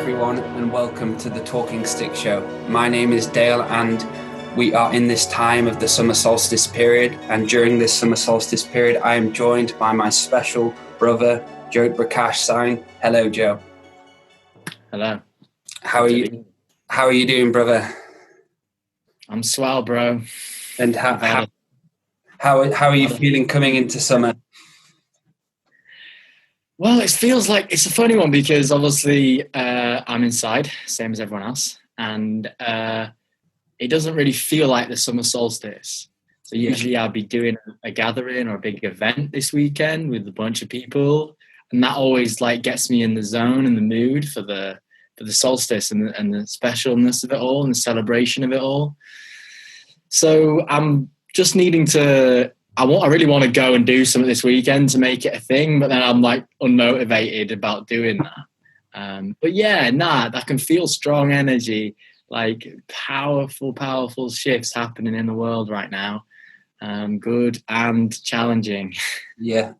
everyone, and welcome to the Talking Stick Show. My name is Dale, and we are in this time of the summer solstice period. And during this summer solstice period, I am joined by my special brother, Jote Prakash Singh. Hello, Joe. Hello. How are you? How are you doing, brother? I'm swell, bro. And how are you feeling coming into summer? Well, it feels like it's a funny one because obviously I'm inside, same as everyone else, and it doesn't really feel like the summer solstice. So usually I'll be doing a gathering or a big event this weekend with a bunch of people, and that always like gets me in the zone and the mood for the solstice and the specialness of it all and the celebration of it all. So I'm just needing to. I really want to go and do something this weekend to make it a thing, but then I'm like unmotivated about doing that. But yeah, I can feel strong energy, like powerful shifts happening in the world right now. Good and challenging. Yeah,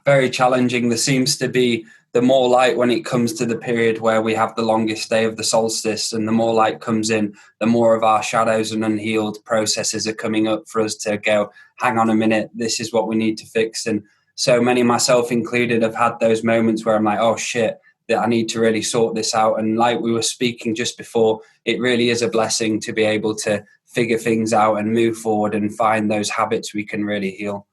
very challenging. There seems to be the more light when it comes to the period where we have the longest day of the solstice, and the more light comes in, the more of our shadows and unhealed processes are coming up for us to go, hang on a minute, this is what we need to fix. And so many, myself included, have had those moments where I'm like, oh shit, that I need to really sort this out. And like we were speaking just before, it really is a blessing to be able to figure things out and move forward and find those habits we can really heal.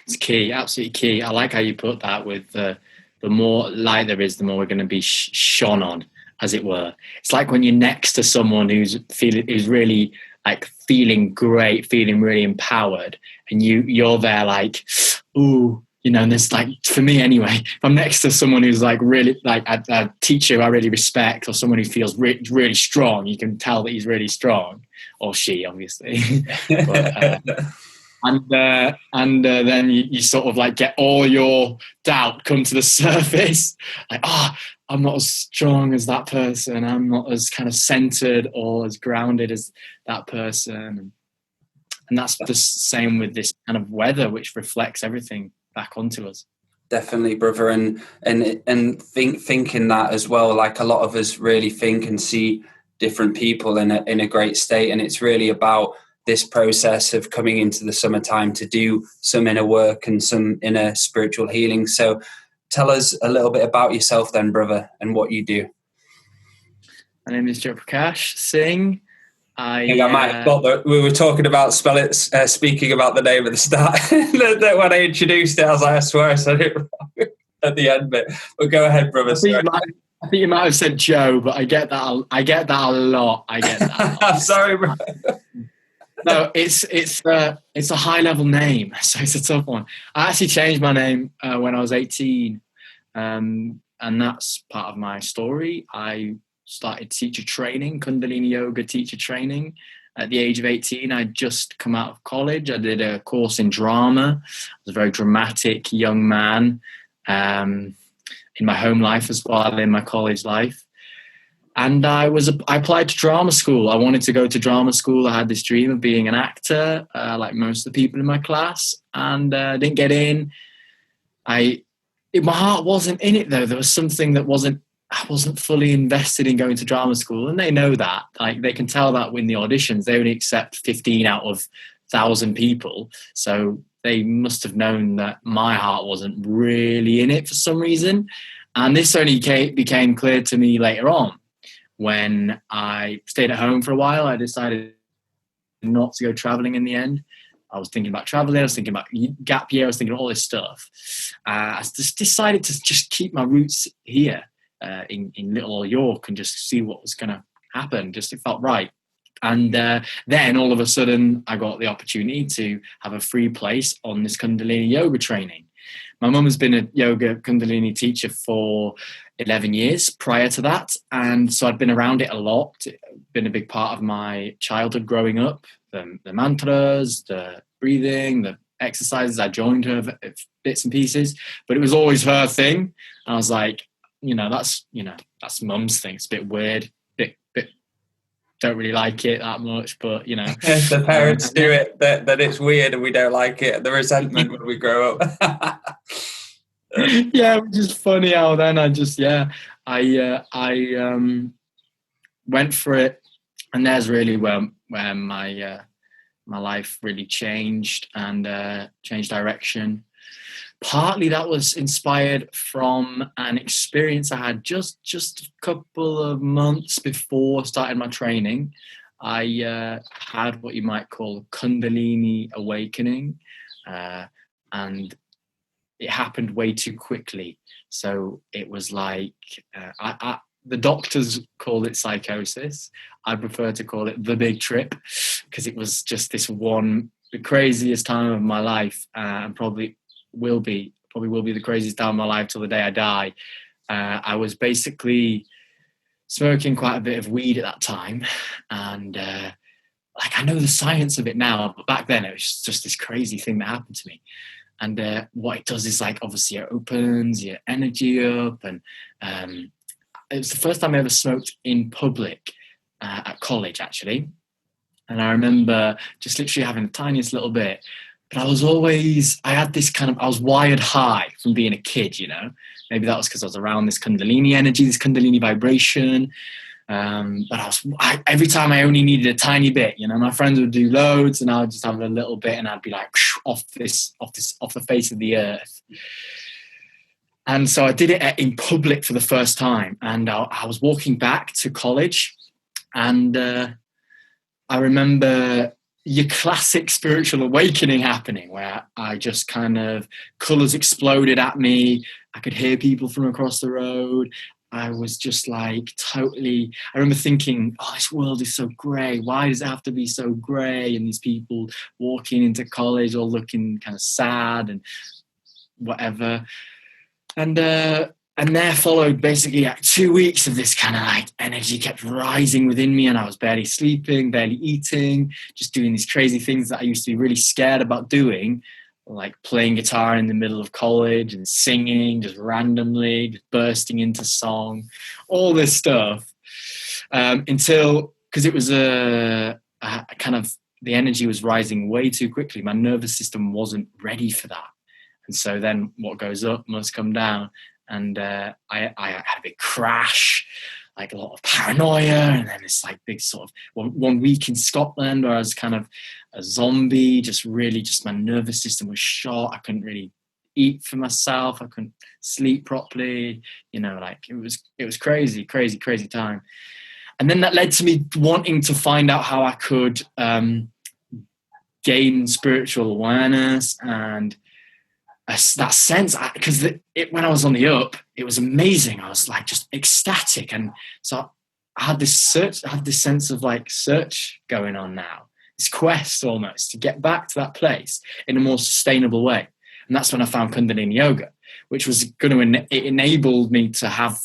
It's key, absolutely key. I like how you put that with the more light there is, the more we're going to be shone on, as it were. It's like when you're next to someone who's really like feeling great, feeling really empowered, and you're there like, ooh, and there's like, for me anyway, if I'm next to someone who's like really like a teacher who I really respect, or someone who feels really strong, you can tell that he's really strong, or she, obviously. But, and then you sort of like get all your doubt come to the surface. Like, I'm not as strong as that person. I'm not as kind of centered or as grounded as that person. And that's the same with this kind of weather, which reflects everything back onto us. Definitely, brother. And thinking that as well, like a lot of us really think and see different people in a great state. And it's really about this process of coming into the summertime to do some inner work and some inner spiritual healing. So tell us a little bit about yourself then, brother, and what you do. My name is Jote Prakash Singh. I might have thought that we were talking about speaking about the name at the start. When I introduced it, I was like, I swear I said it wrong at the end bit. But go ahead, brother. I think you might have said Joe, but I get that a lot. I'm sorry, bro. No, it's a high level name, so it's a tough one. I actually changed my name when I was 18, and that's part of my story. I started teacher training, Kundalini yoga teacher training at the age of 18. I'd just come out of college. I did a course in drama. I was a very dramatic young man in my home life as well as in my college life. And I applied to drama school. I wanted to go to drama school. I had this dream of being an actor, like most of the people in my class, and didn't get in. My heart wasn't in it though. There was something that I wasn't fully invested in going to drama school, and they know that. Like they can tell that in the auditions. They only accept 15 out of 1,000 people, so they must have known that my heart wasn't really in it for some reason. And this only became clear to me later on. When I stayed at home for a while, I decided not to go traveling in the end. I was thinking about traveling. I was thinking about gap year. I was thinking all this stuff. I just decided to just keep my roots here in Little York and just see what was going to happen. Just it felt right. And then all of a sudden, I got the opportunity to have a free place on this Kundalini yoga training. My mum has been a yoga Kundalini teacher for 11 years prior to that. And so I'd been around it a lot. It's been a big part of my childhood growing up. The mantras, the breathing, the exercises. I joined her bits and pieces, but it was always her thing. And I was like, that's mum's thing. It's a bit weird, bit don't really like it that much, but if the parents do it, that it's weird and we don't like it. The resentment when we grow up. Yeah, which is funny how then I went for it, and there's really where my life really changed and changed direction. Partly that was inspired from an experience I had just a couple of months before starting my training. I had what you might call a Kundalini awakening, and it happened way too quickly. So it was like the doctors call it psychosis. I prefer to call it the big trip, because it was just the craziest time of my life, and probably will be the craziest time of my life till the day I die. I was basically smoking quite a bit of weed at that time, and like I know the science of it now, but back then it was just this crazy thing that happened to me. And what it does is, like, obviously it opens your energy up, and it was the first time I ever smoked in public at college, actually. And I remember just literally having the tiniest little bit, but I had this I was wired high from being a kid, you know. Maybe that was because I was around this Kundalini energy, this Kundalini vibration. But every time I only needed a tiny bit, you know, my friends would do loads and I would just have a little bit and I'd be like off the face of the earth. And so I did it in public for the first time, and I was walking back to college, and I remember your classic spiritual awakening happening, where I just colours exploded at me. I could hear people from across the road. I was just like totally, I remember thinking, oh, this world is so grey. Why does it have to be so grey? And these people walking into college all looking kind of sad and whatever. And there followed basically like 2 weeks of this kind of like energy kept rising within me, and I was barely sleeping, barely eating, just doing these crazy things that I used to be really scared about doing, like playing guitar in the middle of college and singing just randomly, just bursting into song, all this stuff, until, because it was a kind of, the energy was rising way too quickly. My nervous system wasn't ready for that. And so then what goes up must come down. And I had a big crash, like a lot of paranoia, and then it's like big sort of one week in Scotland where I was kind of a zombie, just my nervous system was shot. I couldn't really eat for myself. I couldn't sleep properly. You know, like it was crazy time. And then that led to me wanting to find out how I could gain spiritual awareness and that sense, because when I was on the up, it was amazing. I was like just ecstatic, and so I had this sense of like search going on now, this quest almost to get back to that place in a more sustainable way. And that's when I found Kundalini yoga, which was going to it enabled me to have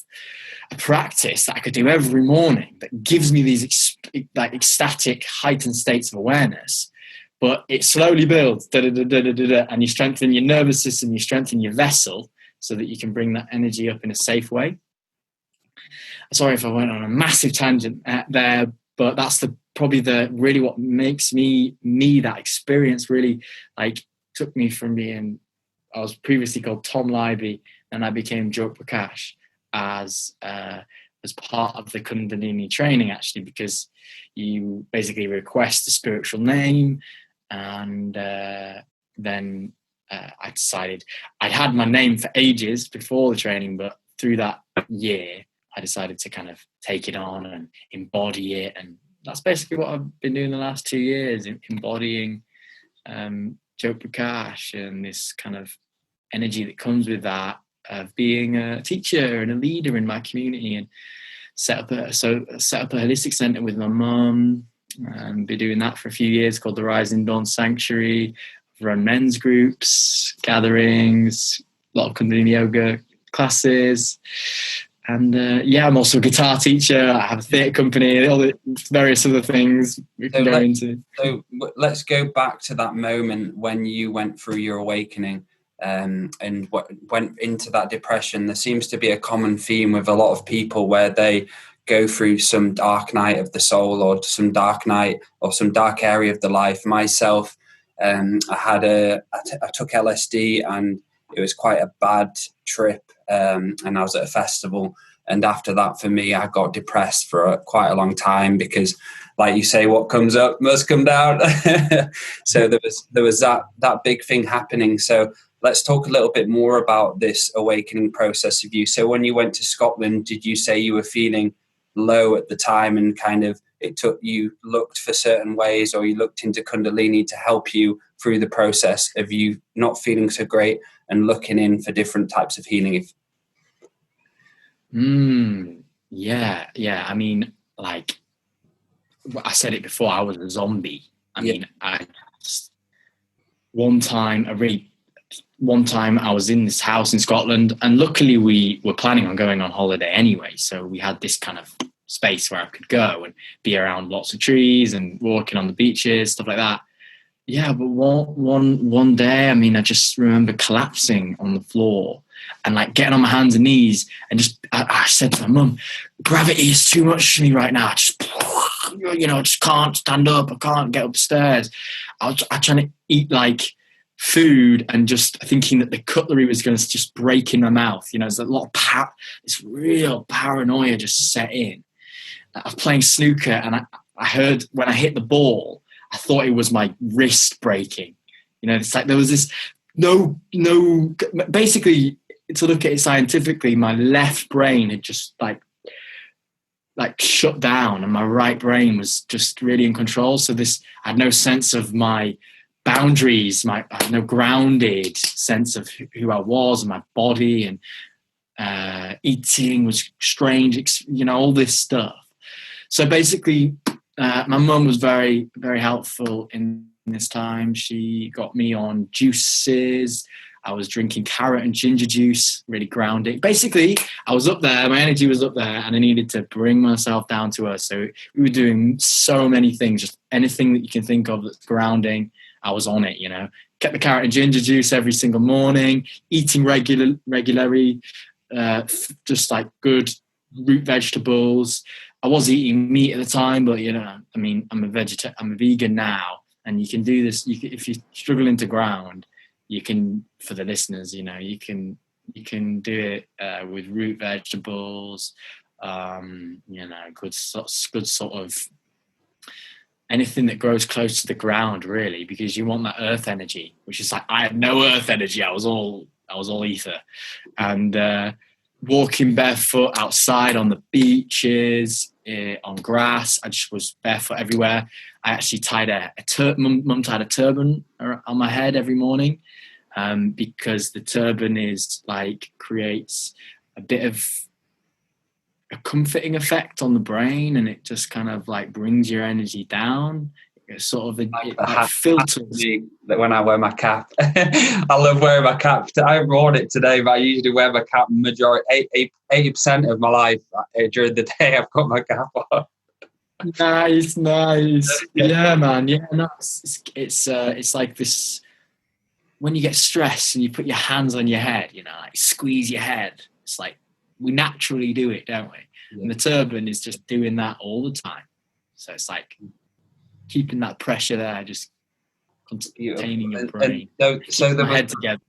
a practice that I could do every morning that gives me these like ecstatic, heightened states of awareness. But it slowly builds, and you strengthen your nervous system, you strengthen your vessel so that you can bring that energy up in a safe way. Sorry if I went on a massive tangent there, but that's probably really what makes me that experience really like took me from being, I was previously called Tom Libby, and I became Jote Prakash as part of the Kundalini training, actually, because you basically request a spiritual name. And then I decided, I'd had my name for ages before the training, but through that year I decided to kind of take it on and embody it, and that's basically what I've been doing the last 2 years, embodying Jote Prakash and this kind of energy that comes with that, of being a teacher and a leader in my community, and set up a holistic center with my mum. And been doing that for a few years, called the Rising Dawn Sanctuary. I've run men's groups, gatherings, a lot of Kundalini yoga classes, and I'm also a guitar teacher. I have a theatre company, all the various other things we can go into. So let's go back to that moment when you went through your awakening and went into that depression. There seems to be a common theme with a lot of people where they go through some dark night of the soul, or some dark night or some dark area of the life. Myself, I took LSD, and it was quite a bad trip, and I was at a festival. And after that, for me, I got depressed for quite a long time because, like you say, what comes up must come down. So there was that big thing happening. So let's talk a little bit more about this awakening process of you. So when you went to Scotland, did you say you were feeling low at the time, and kind of you looked for certain ways, or you looked into Kundalini to help you through the process of you not feeling so great and looking in for different types of healing? Yeah. I mean, like I said it before, I was a zombie. I mean, one time I was in this house in Scotland, and luckily we were planning on going on holiday anyway. So we had this kind of space where I could go and be around lots of trees and walking on the beaches, stuff like that. Yeah, but one day, I mean, I just remember collapsing on the floor and like getting on my hands and knees, and I said to my mum, gravity is too much for me right now. I just can't stand up. I can't get upstairs. I was trying to eat like food and just thinking that the cutlery was going to just break in my mouth. There's a lot of this real paranoia just set in. I was playing snooker, and I heard when I hit the ball, I thought it was my wrist breaking. It's like there was this basically, to look at it scientifically, my left brain had just like shut down, and my right brain was just really in control. So I had no sense of my boundaries, I had no grounded sense of who I was and my body, and eating was strange, all this stuff. So basically, my mum was very, very helpful in this time. She got me on juices. I was drinking carrot and ginger juice, really grounding. Basically, I was up there, my energy was up there, and I needed to bring myself down to earth. So we were doing so many things, just anything that you can think of that's grounding, I was on it, Kept the carrot and ginger juice every single morning, eating regularly, just like good root vegetables. I was eating meat at the time, but I mean, I'm a vegan now, and you can do this. If you're struggling to ground, you can. For the listeners, you can do it with root vegetables. Good sort of anything that grows close to the ground, really, because you want that earth energy, which is like I had no earth energy. I was all ether, and walking barefoot outside on the beaches, on grass. I just was barefoot everywhere. I actually tied mum tied a turban on my head every morning, because the turban creates a bit of a comforting effect on the brain, and it just kind of like brings your energy down. It's sort of it filters. When I wear my cap, I love wearing my cap. I haven't worn it today, but I usually wear my cap majority 80% of my life during the day. I've got my cap on. Nice. Yeah, man. Yeah, no, it's like this. When you get stressed and you put your hands on your head, like squeeze your head. It's like we naturally do it, don't we? Yeah. And the turban is just doing that all the time. So it's like keeping that pressure there, just containing your brain. So the head together.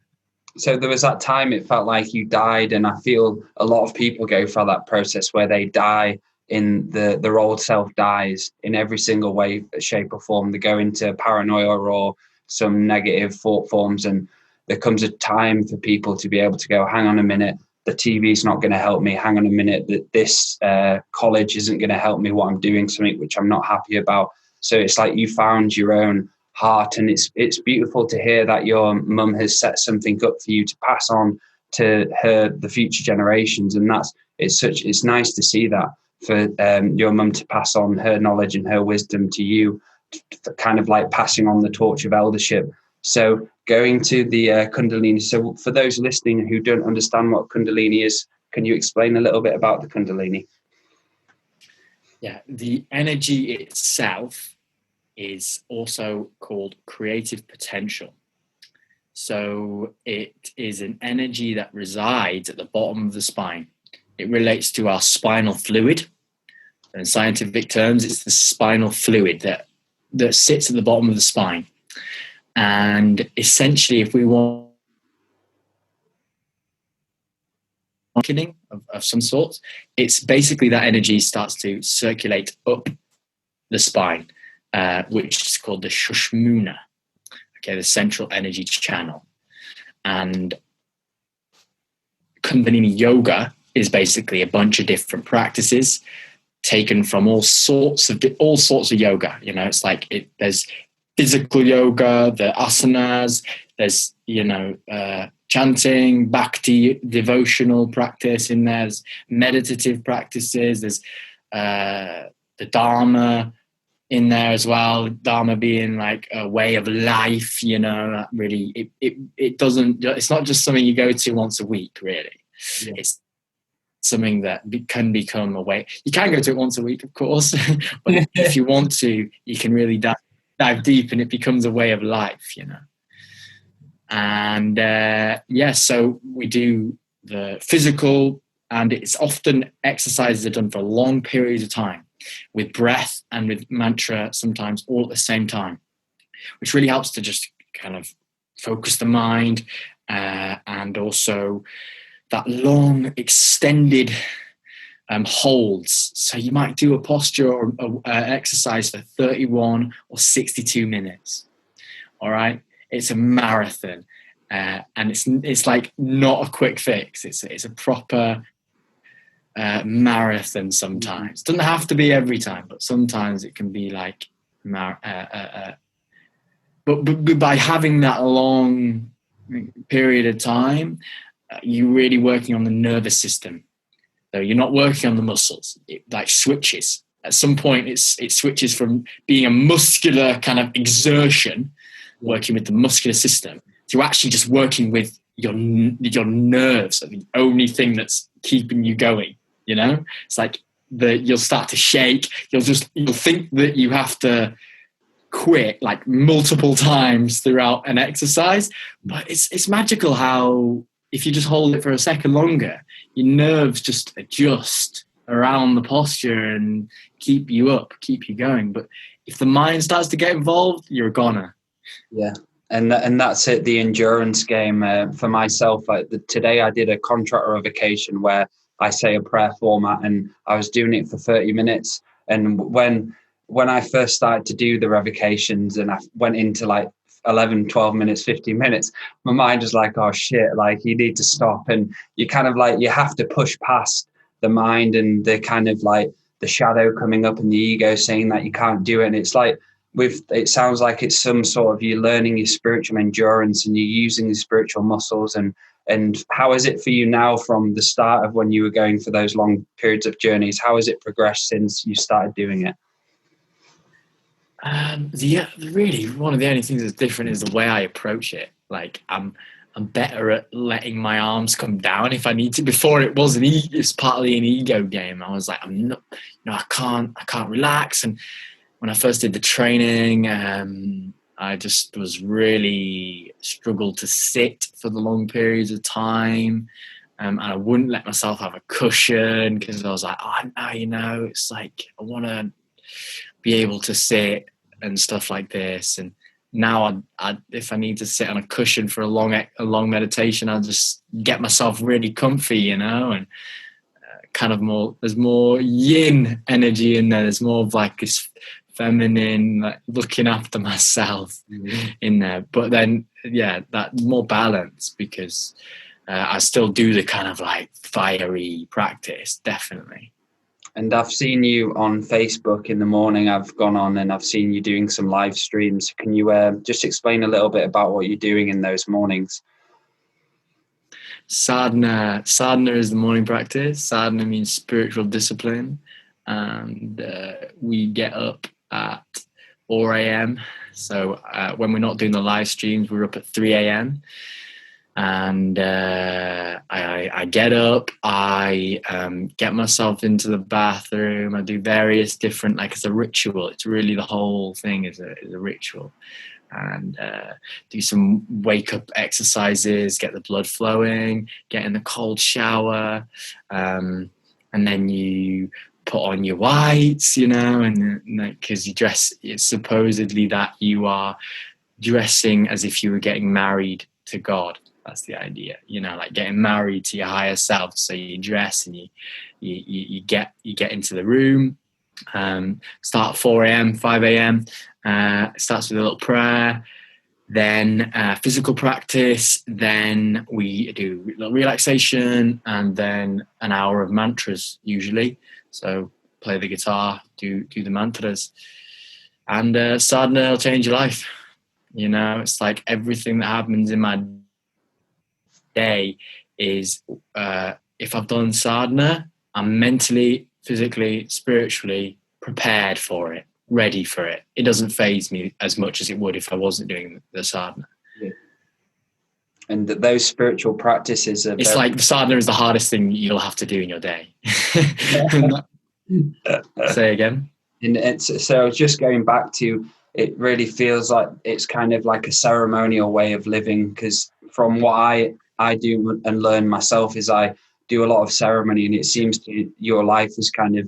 So there was that time it felt like you died, and I feel a lot of people go through that process where they die in their old self dies in every single way, shape or form. They go into paranoia or some negative thought forms, and there comes a time for people to be able to go, hang on a minute, the TV's not going to help me. Hang on a minute, this college isn't going to help me. What I'm doing, something which I'm not happy about. So it's like you found your own heart, and it's beautiful to hear that your mum has set something up for you to pass on to the future generations, and it's nice to see that for your mum to pass on her knowledge and her wisdom to you, kind of like passing on the torch of eldership. So going to the Kundalini. So for those listening who don't understand what Kundalini is, can you explain a little bit about the Kundalini? Yeah, the energy itself is also called creative potential. So it is an energy that resides at the bottom of the spine. It relates to our spinal fluid. In scientific terms, it's the spinal fluid that sits at the bottom of the spine. And essentially, if we want awakening of some sort, it's basically that energy starts to circulate up the spine, which is called the Shushmuna, okay, the central energy channel. And Kundalini yoga is basically a bunch of different practices taken from all sorts of yoga. You know, it's like there's physical yoga, the asanas, there's, you know, chanting, bhakti, devotional practice in there, there's meditative practices, there's the Dharma in there as well, Dharma being like a way of life, you know, really, it's not just something you go to once a week, really. Yeah. It's something that can become a way. You can go to it once a week, of course, but if you want to, you can really dive deep, and it becomes a way of life, you know. And so we do the physical, and it's often exercises are done for long periods of time, with breath and with mantra, sometimes all at the same time, which really helps to just kind of focus the mind, and also that long extended holds. So you might do a posture or exercise for 31 or 62 minutes. All right, it's a marathon, and it's like not a quick fix. It's a proper marathon. Sometimes doesn't have to be every time, but sometimes it can be like but by having that long period of time, you're really working on the nervous system. So you're not working on the muscles. It like switches. At some point, it switches from being a muscular kind of exertion, working with the muscular system, to actually just working with your nerves are the only thing that's keeping you going. You know, it's like you'll start to shake. You'll think that you have to quit like multiple times throughout an exercise, but it's magical how if you just hold it for a second longer, your nerves just adjust around the posture and keep you going. But if the mind starts to get involved, you're a goner. Yeah. And that's it, the endurance game. For myself, today I did a contract revocation where I say a prayer format, and I was doing it for 30 minutes. And when I first started to do the revocations and I went into like 11, 12 minutes, 15 minutes, my mind was like, oh shit, like you need to stop. And you kind of like, you have to push past the mind and the kind of like the shadow coming up and the ego saying that you can't do it. And it's like, it sounds like it's some sort of you're learning your spiritual endurance and you're using the spiritual muscles. And how is it for you now from the start of when you were going for those long periods of journeys? How has it progressed since you started doing it? Really, one of the only things that's different is the way I approach it. Like I'm better at letting my arms come down if I need to. Before it was it's partly an ego game. I was like, I'm not, I can't relax. And when I first did the training, I just was really struggled to sit for the long periods of time. And I wouldn't let myself have a cushion because I was like, it's like I want to be able to sit and stuff like this. And now if I need to sit on a cushion for a long meditation, I'll just get myself really comfy, and kind of there's more yin energy in there. There's more of like this feminine, like looking after myself in there. But then, that more balance because I still do the kind of like fiery practice, definitely. And I've seen you on Facebook in the morning. I've gone on and I've seen you doing some live streams. Can you just explain a little bit about what you're doing in those mornings? Sadhana is the morning practice. Sadhana means spiritual discipline. And we get up at 4 a.m. So when we're not doing the live streams, we're up at 3 a.m. And I get up, I get myself into the bathroom, I do various different, like it's a ritual. It's really the whole thing is a ritual. And do some wake up exercises, get the blood flowing, get in the cold shower, and then you put on your whites, and because you dress, it's supposedly that you are dressing as if you were getting married to God. That's the idea, like getting married to your higher self. So you dress and you get into the room. Start at 4 a.m., 5 a.m. It starts with a little prayer, then physical practice, then we do a little relaxation, and then an hour of mantras usually. So play the guitar, do the mantras, and sadhana will change your life. It's like everything that happens in my day is if I've done sadhana, I'm mentally, physically, spiritually prepared for it, ready for it. It doesn't faze me as much as it would if I wasn't doing the sadhana. Yeah. And those spiritual practices are... It's like the sadhana is the hardest thing you'll have to do in your day. Say again? And so just going back to, it really feels like it's kind of like a ceremonial way of living, because from what I do and learn myself is I do a lot of ceremony, and it seems to your life is kind of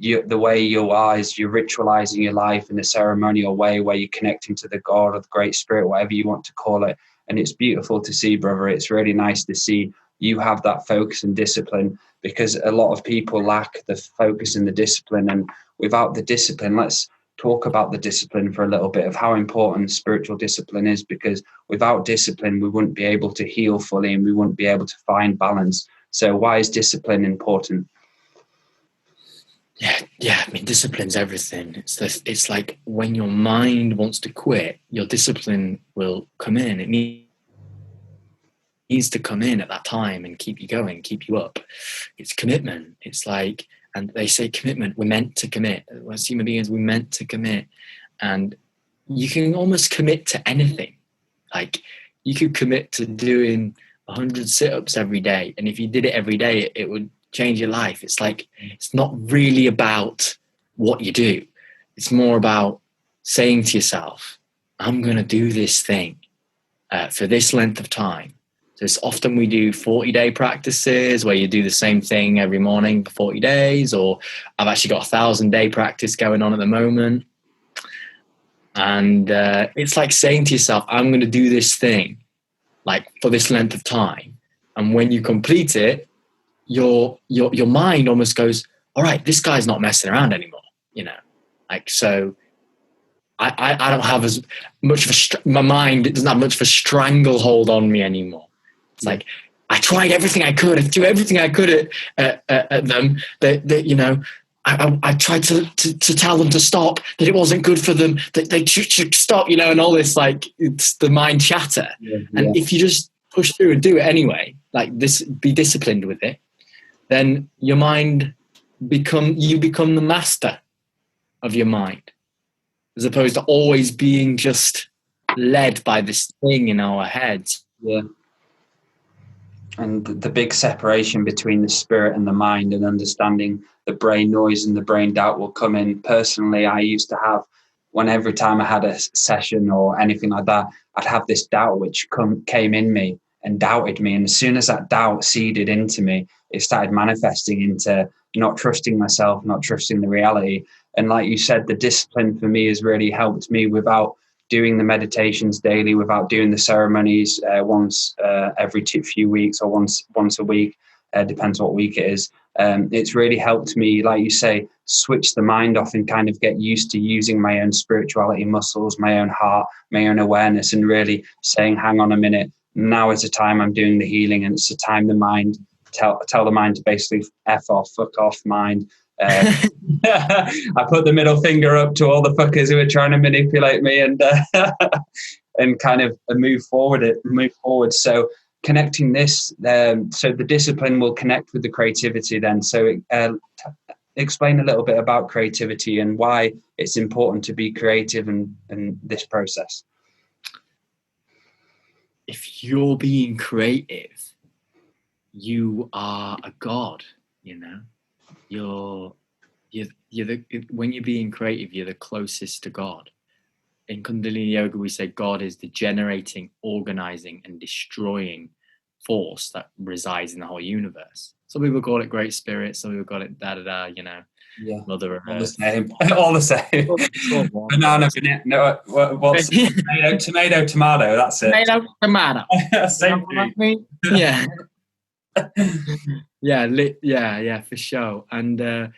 the way you are is you're ritualizing your life in a ceremonial way where you're connecting to the God or the Great Spirit, whatever you want to call it. And it's beautiful to see, brother. It's really nice to see you have that focus and discipline, because a lot of people lack the focus and the discipline. And without the discipline, let's talk about the discipline for a little bit of how important spiritual discipline is, because without discipline, we wouldn't be able to heal fully and we wouldn't be able to find balance. So why is discipline important? Yeah. I mean, discipline's everything. It's like when your mind wants to quit, your discipline will come in. It needs to come in at that time and keep you going, keep you up. It's commitment. It's like, and they say commitment, we're meant to commit. As human beings, we're meant to commit. And you can almost commit to anything. Like, you could commit to doing 100 sit-ups every day. And if you did it every day, it would change your life. It's like, it's not really about what you do. It's more about saying to yourself, I'm going to do this thing for this length of time. So it's often we do 40-day practices where you do the same thing every morning for 40 days, or I've actually got 1,000-day practice going on at the moment. And it's like saying to yourself, I'm going to do this thing like for this length of time. And when you complete it, your mind almost goes, all right, this guy's not messing around anymore, like, so I don't have as much of my mind, it doesn't have much of a stranglehold on me anymore. It's like, I tried everything I could, I threw everything I could at them, that I tried to tell them to stop, that it wasn't good for them, that they should stop, and all this, like, it's the mind chatter. And if you just push through and do it anyway, like this, be disciplined with it, then your mind become the master of your mind, as opposed to always being just led by this thing in our heads. Yeah. And the big separation between the spirit and the mind, and understanding the brain noise and the brain doubt will come in. Personally, I used to have, every time I had a session or anything like that, I'd have this doubt which came in me and doubted me. And as soon as that doubt seeded into me, it started manifesting into not trusting myself, not trusting the reality. And like you said, the discipline for me has really helped me without doing the meditations daily, without doing the ceremonies once every few weeks or once a week, depends what week it is. It's really helped me, like you say, switch the mind off and kind of get used to using my own spirituality muscles, my own heart, my own awareness, and really saying, hang on a minute, now is the time I'm doing the healing, and it's the time the mind, tell the mind to basically F off, fuck off, mind. I put the middle finger up to all the fuckers who are trying to manipulate me, and and kind of move forward. So connecting this, so the discipline will connect with the creativity then. So explain a little bit about creativity and why it's important to be creative in this process. If you're being creative, you are a god, you're when you're being creative, you're the closest to God. In Kundalini Yoga, we say God is the generating, organizing, and destroying force that resides in the whole universe. Some people call it great spirit, some people call it Yeah, Mother all the Earth. same. All the same. Banana, no, what's tomato, tomato. That's it. Tomato. Same thing. Yeah. Yeah, for sure. And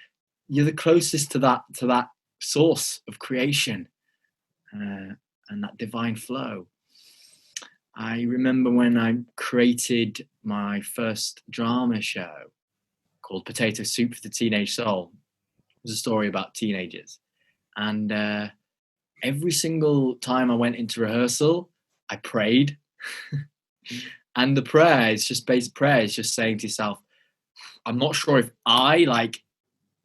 you're the closest to that source of creation and that divine flow. I remember when I created my first drama show called Potato Soup for the Teenage Soul. It was a story about teenagers. And every single time I went into rehearsal, I prayed. And the prayer is just basic prayer, is just saying to yourself, I'm not sure if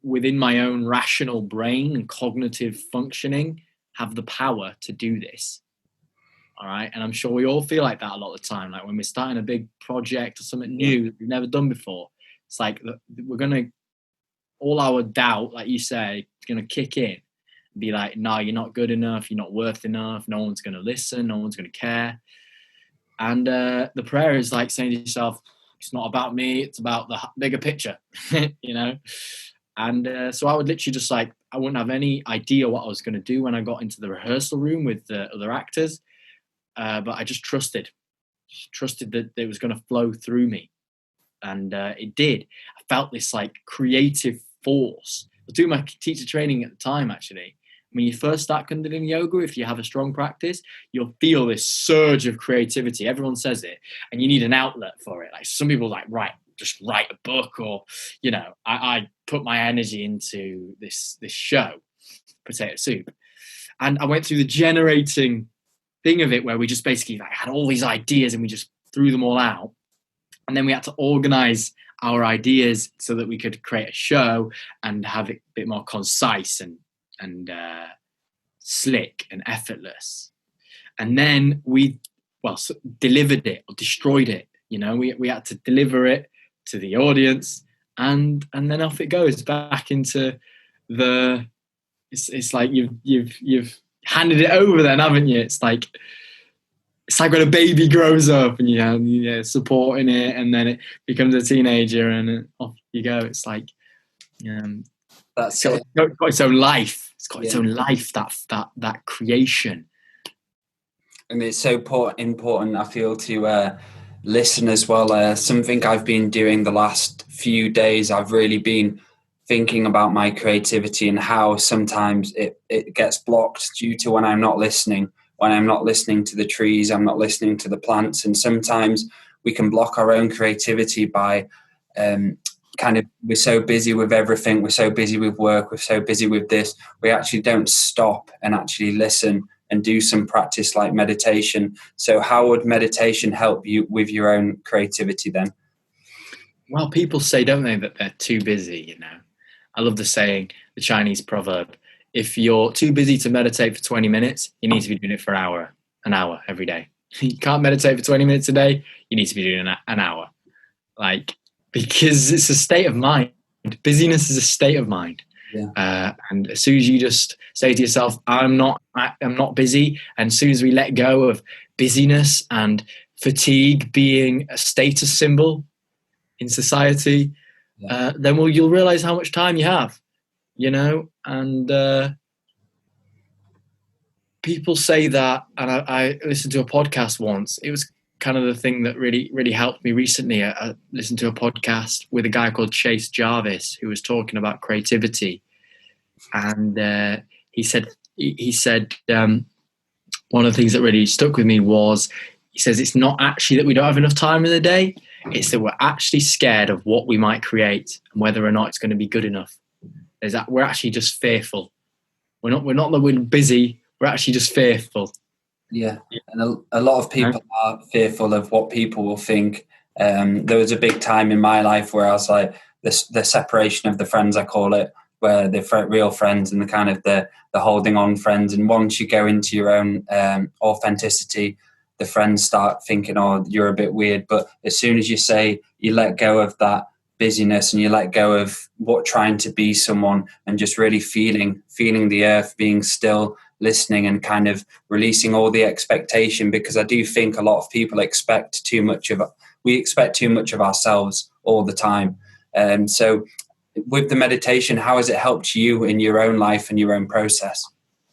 within my own rational brain and cognitive functioning, have the power to do this. All right. And I'm sure we all feel like that a lot of the time. Like when we're starting a big project or something new that we've never done before, it's like all our doubt, like you say, is going to kick in and be like, no, you're not good enough. You're not worth enough. No one's going to listen. No one's going to care. And the prayer is like saying to yourself, it's not about me. It's about the bigger picture, And so I would literally just I wouldn't have any idea what I was going to do when I got into the rehearsal room with the other actors. But I just trusted that it was going to flow through me. And it did. I felt this creative force. I was doing my teacher training at the time, actually. When you first start Kundalini yoga, if you have a strong practice, you'll feel this surge of creativity. Everyone says it, and you need an outlet for it. Like some people just write a book, or, I put my energy into this show, Potato Soup. And I went through the generating thing of it where we just basically had all these ideas and we just threw them all out. And then we had to organize our ideas so that we could create a show and have it a bit more concise and slick and effortless. And then we delivered it or destroyed it. We had to deliver it to the audience, and then off it goes back into it's like you've handed it over then, haven't you? It's like when a baby grows up and you're supporting it, and then it becomes a teenager, and off you go. It's like it's got its own life. It's got its own life. That creation. And it's so important, I feel, to listen as well. Something I've been doing the last few days, I've really been thinking about my creativity and how sometimes it gets blocked due to when I'm not listening. When I'm not listening to the trees, I'm not listening to the plants. And sometimes we can block our own creativity by we're so busy with everything. We're so busy with work. We're so busy with this. We actually don't stop and actually listen and do some practice like meditation. So how would meditation help you with your own creativity then? Well, people say, don't they, that they're too busy, I love the saying, the Chinese proverb, if you're too busy to meditate for 20 minutes, you need to be doing it for an hour every day. You can't meditate for 20 minutes a day, you need to be doing an hour. Because it's a state of mind. Busyness is a state of mind. Yeah. And as soon as you just say to yourself, I'm not busy, and as soon as we let go of busyness and fatigue being a status symbol in society, then you'll realize how much time you have, and people say that, and I listened to a podcast once. It was kind of the thing that really, really helped me recently. I listened to a podcast with a guy called Chase Jarvis, who was talking about creativity. And he said one of the things that really stuck with me was, he says, it's not actually that we don't have enough time in the day. It's that we're actually scared of what we might create and whether or not it's going to be good enough. Is that we're actually just fearful. We're not that we're busy. We're actually just fearful. Yeah, and a lot of people are fearful of what people will think. There was a big time in my life where I was like, the separation of the friends, I call it, where the real friends and the kind of the holding on friends. And once you go into your own authenticity, the friends start thinking, oh, you're a bit weird. But as soon as you say you let go of that busyness and you let go of trying to be someone and just really feeling the earth, being still, listening, and kind of releasing all the expectation, because I do think a lot of people expect too much of we expect too much of ourselves all the time. So with the meditation, how has it helped you in your own life and your own process?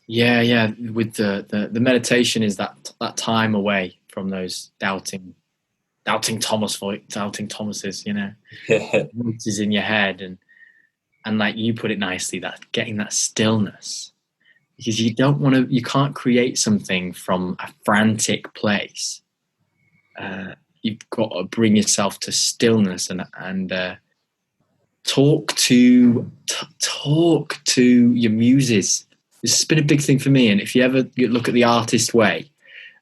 Yeah. With the meditation is that time away from those doubting Thomases, voices in your head, and like you put it nicely, that getting that stillness, because you can't create something from a frantic place. You've got to bring yourself to stillness and talk to your muses. This has been a big thing for me, and if you ever look at the artist way,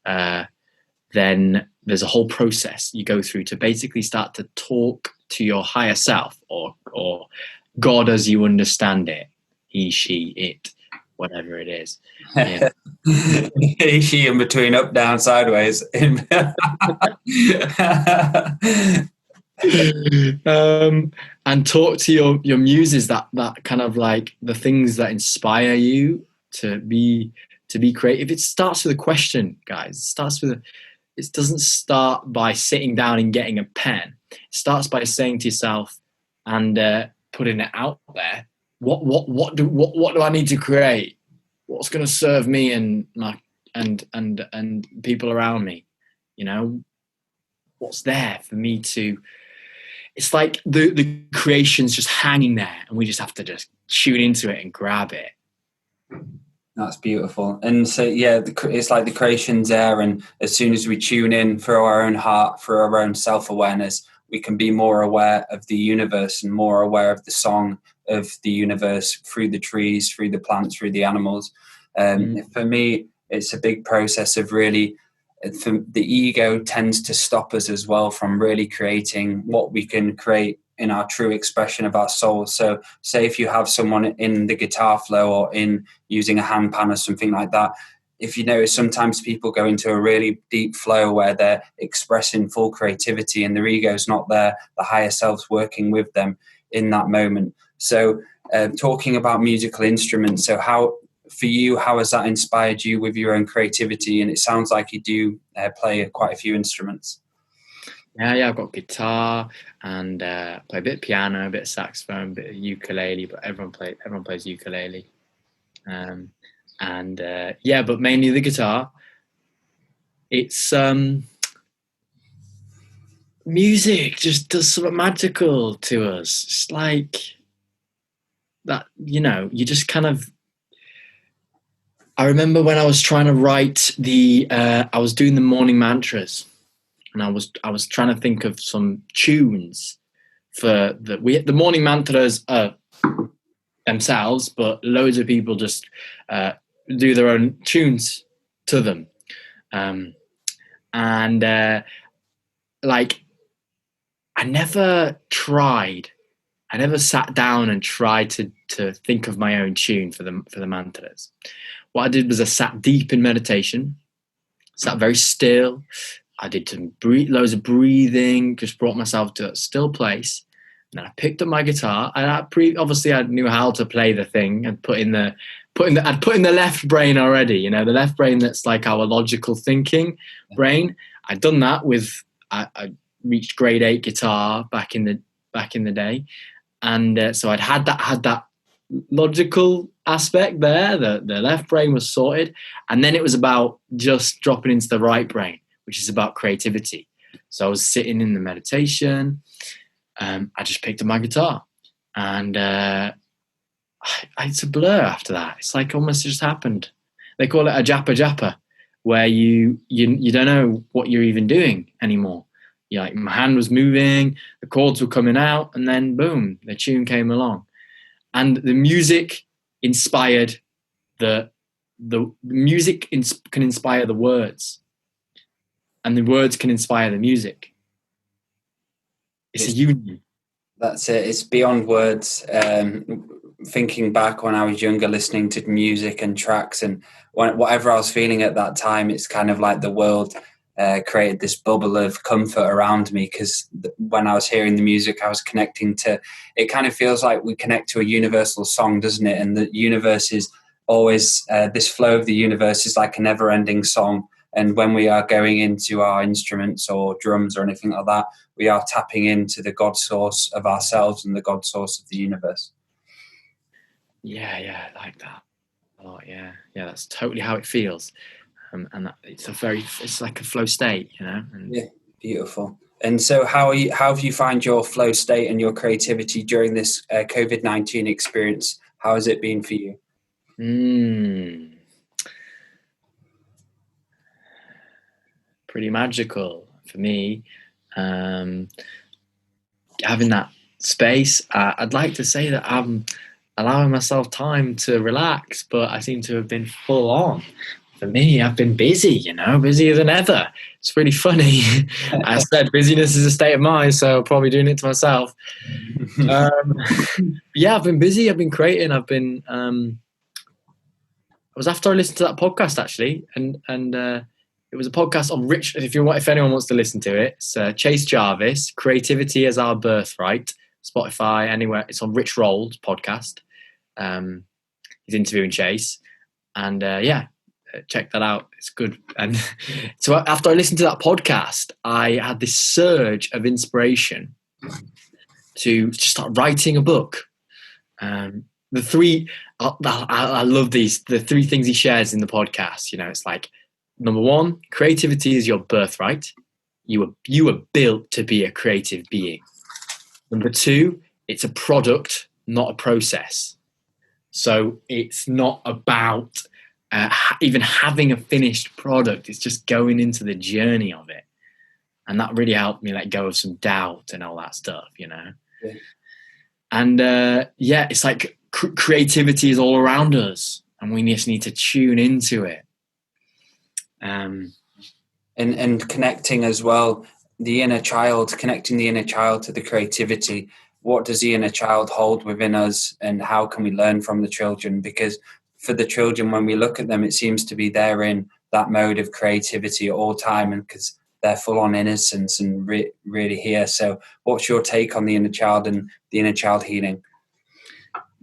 then there's a whole process you go through to basically start to talk to your higher self, or God as you understand it, he, she, it, whatever it is. Yeah. He, she, in between, up, down, sideways. And talk to your muses, that kind of like the things that inspire you to be creative. It starts with a question, guys. It doesn't start by sitting down and getting a pen. It starts by saying to yourself and putting it out there. What do I need to create? What's going to serve me and my and people around me? What's there for me to? It's like the creation's just hanging there, and we just have to just tune into it and grab it. That's beautiful. And so, yeah, it's like the creation's there, and as soon as we tune in for our own heart, for our own self-awareness, we can be more aware of the universe and more aware of the song of the universe through the trees, through the plants, through the animals. For me, it's a big process of really, the ego tends to stop us as well from really creating what we can create in our true expression of our soul. So say if you have someone in the guitar flow or in using a handpan or something like that, if you notice, sometimes people go into a really deep flow where they're expressing full creativity and their ego's not there, the higher self's working with them in that moment. So talking about musical instruments, so how has that inspired you with your own creativity? And it sounds like you do play quite a few instruments. Yeah, I've got guitar and play a bit of piano, a bit of saxophone, a bit of ukulele, but everyone plays ukulele. But mainly the guitar. It's music just does something magical to us. It's like that, you just kind of. I remember when I was trying to write I was doing the morning mantras. And I was trying to think of some tunes for the morning mantras themselves, but loads of people just do their own tunes to them, I never sat down and tried to think of my own tune for the mantras. What I did was I sat deep in meditation, sat very still. I did some loads of breathing, just brought myself to a still place. And then I picked up my guitar, and obviously I knew how to play the thing. I'd put in the left brain already, the left brain that's like our logical thinking brain. I'd done that I reached grade 8 guitar back in the day, and so I'd had that logical aspect there. The left brain was sorted, and then it was about just dropping into the right brain, which is about creativity. So I was sitting in the meditation. I just picked up my guitar, and it's a blur after that. It's like almost just happened. They call it a japa, where you don't know what you're even doing anymore. Like my hand was moving, the chords were coming out, and then boom, the tune came along, and the music inspired the music can inspire the words. And the words can inspire the music. It's a union. That's it. It's beyond words. Thinking back when I was younger, listening to music and tracks and whatever I was feeling at that time, it's kind of like the world created this bubble of comfort around me, because when I was hearing the music, I was connecting to, it kind of feels like we connect to a universal song, doesn't it? And the universe is always, this flow of the universe is like a never-ending song. And when we are going into our instruments or drums or anything like that, we are tapping into the God source of ourselves and the God source of the universe. Yeah, I like that. Oh, yeah, that's totally how it feels. And that, it's like a flow state, you know. And yeah, beautiful. And so, how have you found your flow state and your creativity during this COVID-19 experience? How has it been for you? Pretty magical for me. Having that space, I'd like to say that I'm allowing myself time to relax, but I seem to have been full on. For me, I've been busy, you know, busier than ever. It's really funny. I said busyness is a state of mind, so I'm probably doing it to myself. Yeah, I've been busy. I've been creating. It was after I listened to that podcast actually, and it was a podcast on Rich. If anyone wants to listen to it, it's Chase Jarvis, "Creativity as Our Birthright." Spotify, anywhere. It's on Rich Roll's podcast. He's interviewing Chase, and check that out. It's good. And so after I listened to that podcast, I had this surge of inspiration to start writing a book. The three, I love these. The three things he shares in the podcast. You know, it's like, number one, creativity is your birthright. You were built to be a creative being. Number two, it's a product, not a process. So it's not about even having a finished product. It's just going into the journey of it. And that really helped me let go of some doubt and all that stuff, you know. Yeah. And it's like creativity is all around us, and we just need to tune into it. And connecting as well, connecting the inner child to the creativity. What does the inner child hold within us, and how can we learn from the children? Because for the children, when we look at them, it seems to be they're in that mode of creativity at all time, and because they're full on innocence and really here. So what's your take on the inner child and the inner child healing?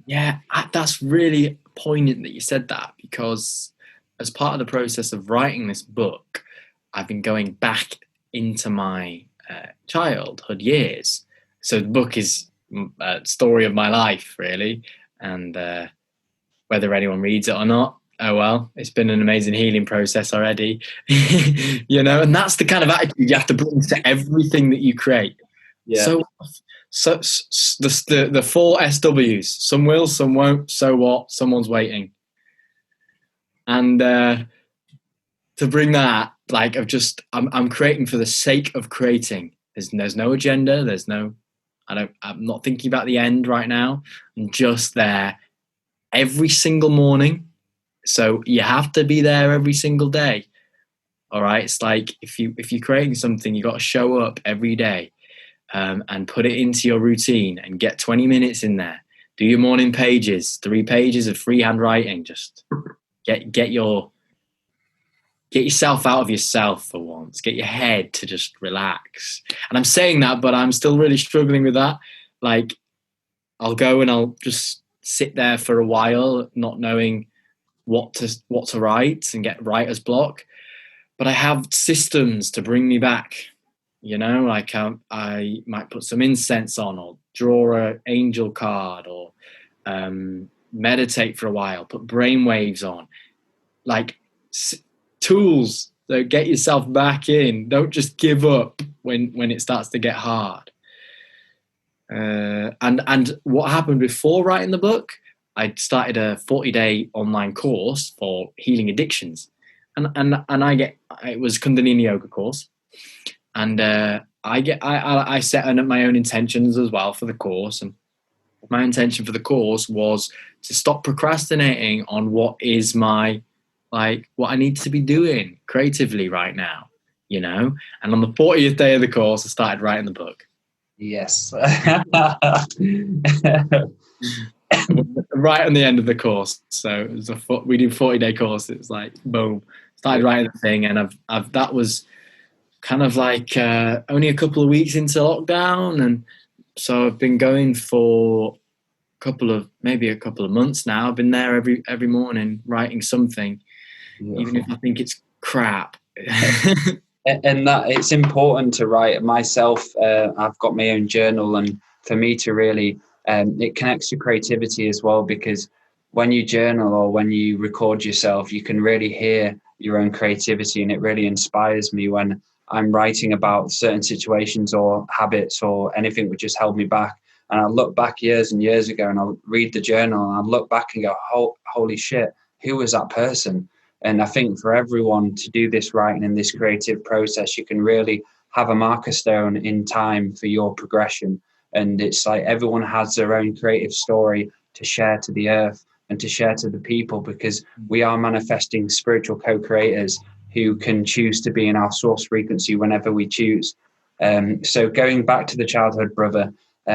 Yeah, that's really poignant that you said that, because as part of the process of writing this book, I've been going back into my childhood years. So the book is a story of my life, really. And whether anyone reads it or not, oh well, it's been an amazing healing process already. You know, and that's the kind of attitude you have to bring to everything that you create. Yeah. So the four SWs, some will, some won't, so what, someone's waiting. And to bring that, like, I'm creating for the sake of creating. There's no agenda, I'm not thinking about the end right now. I'm just there every single morning. So you have to be there every single day. All right. It's like if you're creating something, you got to show up every day and put it into your routine and get 20 minutes in there. Do your morning pages, 3 pages of freehand writing. Just get yourself out of yourself for once. Get your head to just relax. And I'm saying that, but I'm still really struggling with that. Like, I'll go and I'll just sit there for a while, not knowing what to write and get writer's block. But I have systems to bring me back. You know, like I might put some incense on, or draw an angel card, or meditate for a while, put brainwaves on, like tools that get yourself back in. Don't just give up when it starts to get hard. And what happened before writing the book, I started a 40-day online course for healing addictions, and it was Kundalini yoga course, and I set my own intentions as well for the course. And my intention for the course was to stop procrastinating on what is what I need to be doing creatively right now, you know. And on the 40th day of the course, I started writing the book. Yes. Right on the end of the course. So it was we do 40-day course. It was like, boom, started writing the thing. And that was kind of like only a couple of weeks into lockdown. And so I've been going for maybe a couple of months now. I've been there every morning writing something. Beautiful. Even if I think it's crap, And that it's important to write. Myself, I've got my own journal, and for me to really, it connects to creativity as well, because when you journal or when you record yourself, you can really hear your own creativity, and it really inspires me when I'm writing about certain situations or habits or anything which has held me back. And I look back years and years ago, and I'll read the journal, and I look back and go, holy shit, who was that person? And I think for everyone to do this writing in this creative process, you can really have a marker stone in time for your progression. And it's like everyone has their own creative story to share to the earth and to share to the people, because we are manifesting spiritual co-creators who can choose to be in our source frequency whenever we choose. So going back to the childhood brother,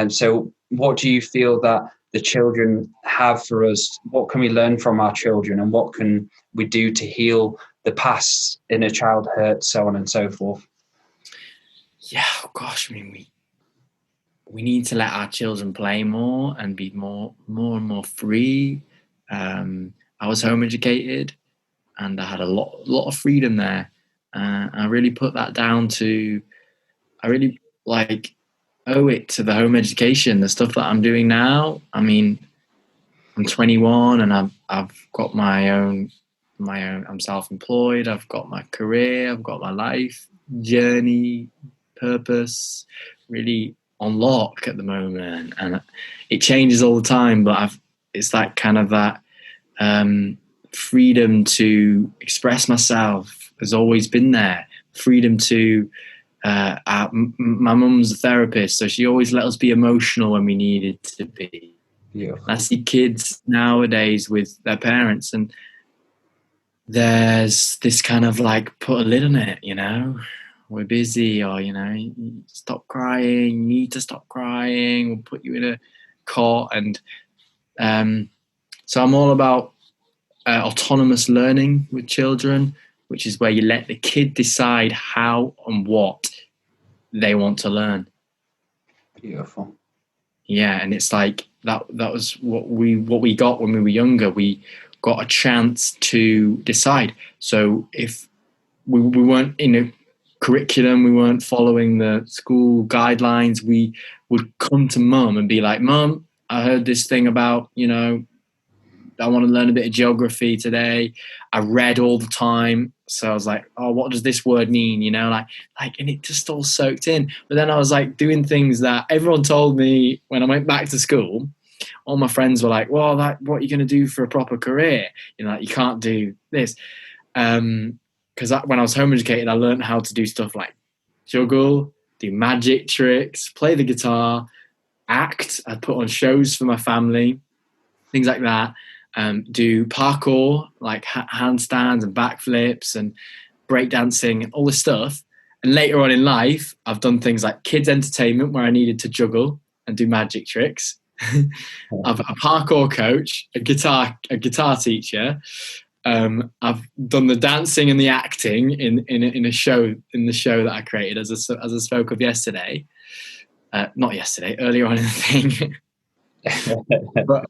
so what do you feel that the children have for us? What can we learn from our children, and what can we do to heal the past, inner child hurt, so on and so forth? Yeah, gosh, I mean, we need to let our children play more and be more and more free. I was home educated, and I had a lot of freedom there. I really put that down to, I really owe it to the home education, the stuff that I'm doing now. I mean, I'm 21 and I've got my own. I'm self-employed. I've got my career. I've got my life journey, purpose, really on lock at the moment, and it changes all the time. But it's that kind of that freedom to express myself has always been there. Freedom to my mum's a therapist, so she always let us be emotional when we needed to be. Yeah. I see kids nowadays with their parents, and there's this kind of like, put a lid on it, we're busy, or you stop crying, you need to stop crying, we'll put you in a cot. And so I'm all about autonomous learning with children, which is where you let the kid decide how and what they want to learn. Beautiful. Yeah, and it's like that was what we got when we were younger. We got a chance to decide. So if we weren't in a curriculum, we weren't following the school guidelines, we would come to mum and be like, Mum, I heard this thing about, I want to learn a bit of geography today. I read all the time. So I was like, oh, what does this word mean? And it just all soaked in. But then I was like doing things that everyone told me when I went back to school. All my friends were like, well, what are you going to do for a proper career? You can't do this. Because when I was home educated, I learned how to do stuff like juggle, do magic tricks, play the guitar, act. I'd put on shows for my family, things like that. Do parkour, like handstands and backflips and breakdancing and all this stuff. And later on in life, I've done things like kids entertainment, where I needed to juggle and do magic tricks. I've a parkour coach, a guitar teacher. I've done the dancing and the acting in a show, in the show that I created, as I spoke of yesterday. Not yesterday, earlier on in the thing. But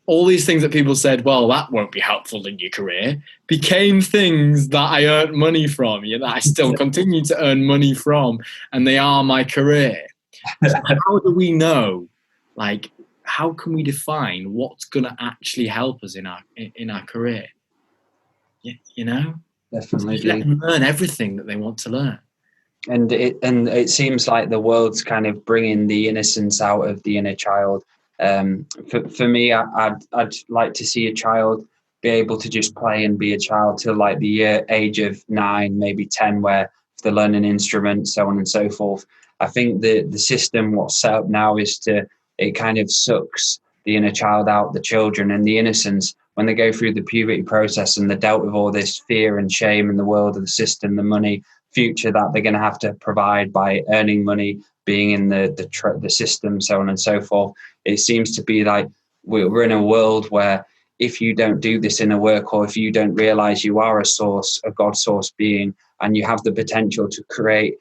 all these things that people said, well, that won't be helpful in your career, became things that I earned money from, that I still continue to earn money from, and they are my career. So how do we know? How can we define what's going to actually help us in our career? Definitely. So let them learn everything that they want to learn. And it seems like the world's kind of bringing the innocence out of the inner child. For me, I'd like to see a child be able to just play and be a child till like the age of 9, maybe 10, where they're learning instruments, so on and so forth. I think the system what's set up now is it kind of sucks the inner child out, the children, and the innocence when they go through the puberty process and they're dealt with all this fear and shame in the world of the system, the money, future that they're going to have to provide by earning money, being in the system, so on and so forth. It seems to be like we're in a world where if you don't do this inner work, or if you don't realize you are a God source being, and you have the potential to create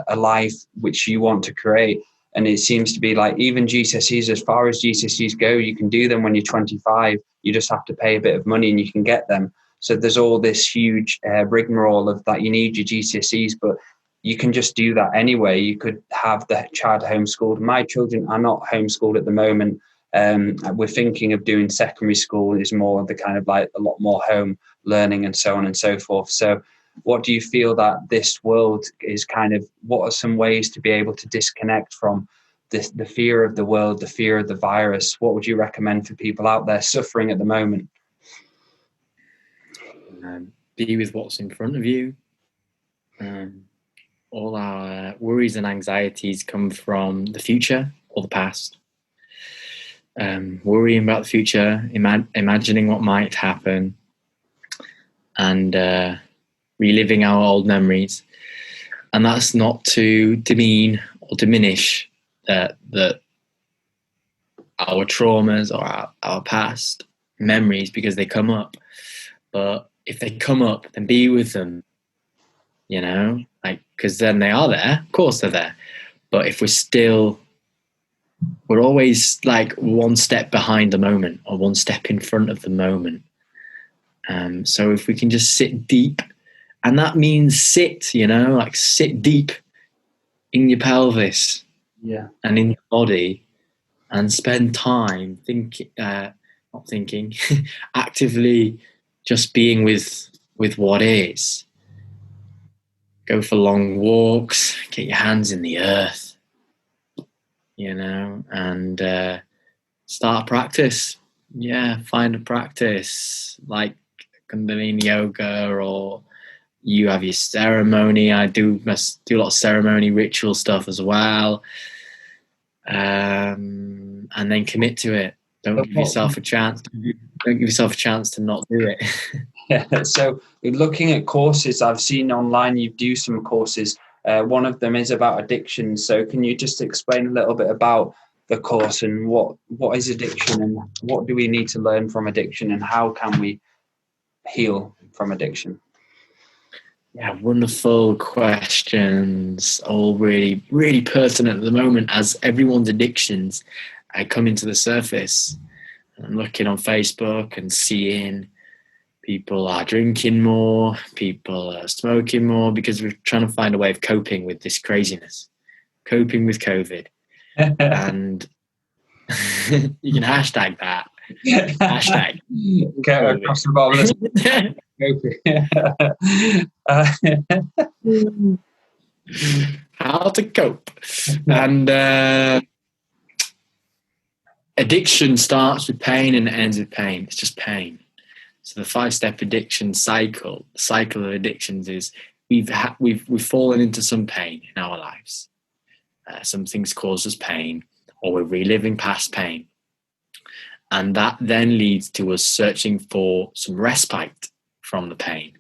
a life which you want to create. And it seems to be like even GCSEs, as far as GCSEs go, you can do them when you're 25. You just have to pay a bit of money and you can get them. So there's all this huge rigmarole of that you need your GCSEs, but you can just do that anyway. You could have the child homeschooled. My children are not homeschooled at the moment. We're thinking of doing secondary school is more the kind of like a lot more home learning and so on and so forth. So what do you feel that this world is kind of, what are some ways to be able to disconnect from the fear of the world, the fear of the virus? What would you recommend for people out there suffering at the moment? Be with what's in front of you. All our worries and anxieties come from the future or the past. Worrying about the future, imagining what might happen, and reliving our old memories. And that's not to demean or diminish that our traumas or our past memories, because they come up. But if they come up, then be with them, because then they are there. Of course they're there. But if we're always like one step behind the moment or one step in front of the moment. So if we can just sit deep, and that means sit deep in your pelvis, and in your body, and spend time actively just being with what is. Go for long walks, get your hands in the earth, and start a practice. Find a practice like Kundalini yoga, or you have your ceremony. I must do a lot of ceremony ritual stuff as well. And then commit to it. Don't give yourself a chance. Don't give yourself a chance to not do it. Yeah. So looking at courses, I've seen online you do some courses. One of them is about addiction. So can you just explain a little bit about the course and what is addiction, and what do we need to learn from addiction, and how can we heal from addiction? Yeah, wonderful questions. All really, really pertinent at the moment as everyone's addictions are coming to the surface. I'm looking on Facebook and seeing people are drinking more, people are smoking more, because we're trying to find a way of coping with this craziness, coping with COVID. And you can hashtag that. Hashtag. Get across the bottom of this. How to cope. And addiction starts with pain and ends with pain. It's just pain. So the 5-step addiction cycle, the cycle of addictions is we've fallen into some pain in our lives. Some things cause us pain, or we're reliving past pain. And that then leads to us searching for some respite from the pain.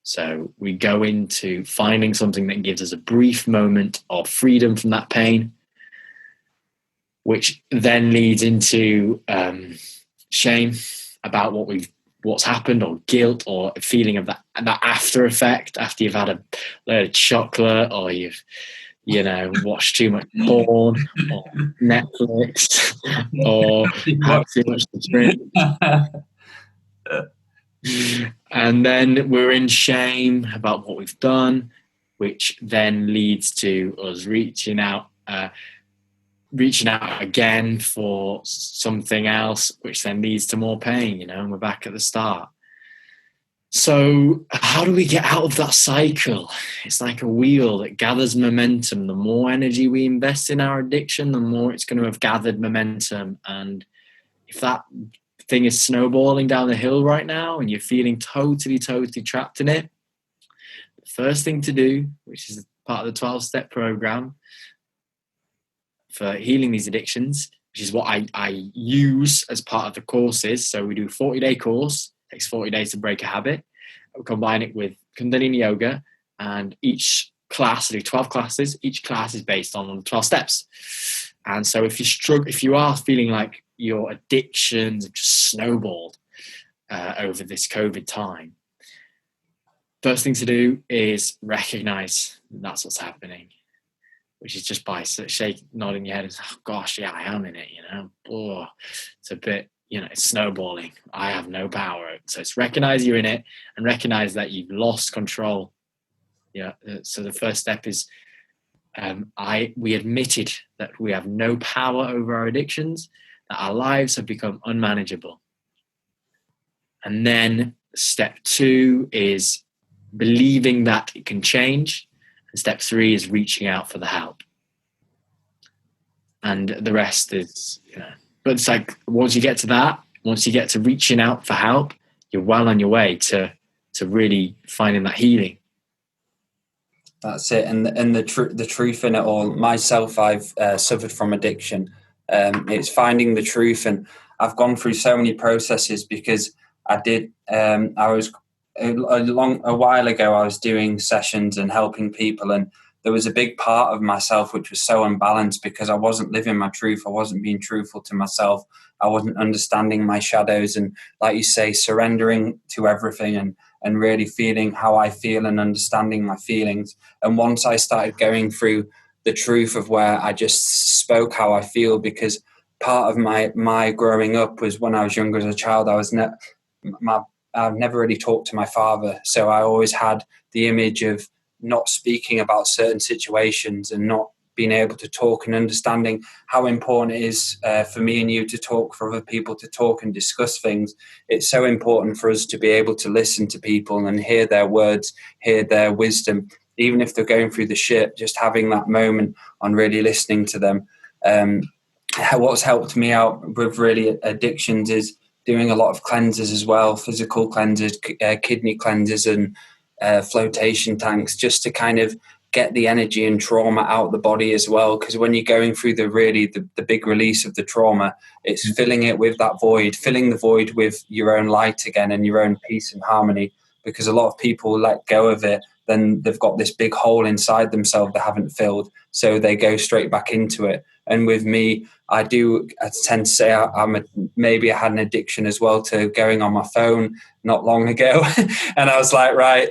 So we go into finding something that gives us a brief moment of freedom from that pain, which then leads into shame about what's happened, or guilt, or a feeling of that after effect after you've had a load of chocolate, or you've watched too much porn or Netflix, or had too much to drink. And then we're in shame about what we've done, which then leads to us reaching out again for something else, which then leads to more pain, and we're back at the start. So how do we get out of that cycle? It's like a wheel that gathers momentum. The more energy we invest in our addiction, the more it's going to have gathered momentum. And if that thing is snowballing down the hill right now and you're feeling totally trapped in it, the first thing to do, which is part of the 12-step program for healing these addictions, which is what I use as part of the courses. So we do a 40-day course. It takes 40 days to break a habit. We combine it with Kundalini yoga, and each class, I do 12 classes. Each class is based on 12 steps. And so if you are feeling like your addictions have just snowballed over this COVID time, first thing to do is recognize that's what's happening, which is just by nodding your head and saying, oh gosh, yeah, I am in it, it's a bit it's snowballing. I have no power. So it's recognize you're in it and recognize that you've lost control. Yeah. So the first step is we admitted that we have no power over our addictions, that our lives have become unmanageable. And then step 2 is believing that it can change. And step 3 is reaching out for the help. And the rest is, but it's like once you get to that, once you get to reaching out for help, you're well on your way to really finding that healing. That's it. And the truth in it all. Myself, I've suffered from addiction. It's finding the truth, and I've gone through so many processes because I did. I was a while ago. I was doing sessions and helping people, and there was a big part of myself which was so unbalanced because I wasn't living my truth. I wasn't being truthful to myself. I wasn't understanding my shadows, and like you say, surrendering to everything and really feeling how I feel and understanding my feelings. And once I started going through the truth of where I just spoke how I feel, because part of my growing up was when I was younger as a child, I've never really talked to my father. So I always had the image of not speaking about certain situations and not being able to talk, and understanding how important it is for me and you to talk, for other people to talk and discuss things. It's so important for us to be able to listen to people and hear their words, hear their wisdom, even if they're going through the shit, just having that moment on really listening to them. What's helped me out with really addictions is doing a lot of cleanses as well, physical cleanses, kidney cleanses and flotation tanks, just to kind of get the energy and trauma out the body as well. Because when you're going through the big release of the trauma, it's filling it with that void, filling the void with your own light again and your own peace and harmony. Because a lot of people let go of it, then they've got this big hole inside themselves they haven't filled, so they go straight back into it. And with me, I tend to say maybe I had an addiction as well to going on my phone not long ago. And I was like, right,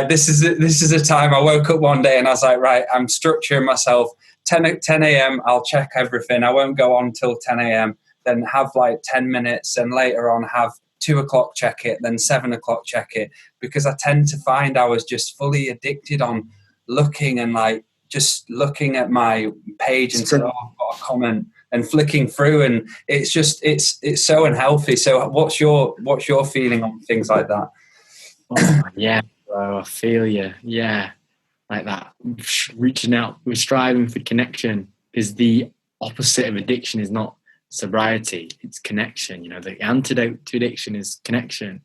this is a time. I woke up one day and I was like, right, I'm structuring myself. 10 a.m. I'll check everything. I won't go on till 10 a.m. Then have like 10 minutes, and later on have 2 o'clock check it, then 7 o'clock check it, because I tend to find I was just fully addicted on looking and like just looking at my page and saying, oh, I've got a comment, and flicking through, and it's so unhealthy. So what's your feeling on things like that? Oh, yeah, bro, I feel you. Yeah, like that, reaching out, we're striving for connection, because the opposite of addiction is not sobriety, it's connection. The antidote to addiction is connection.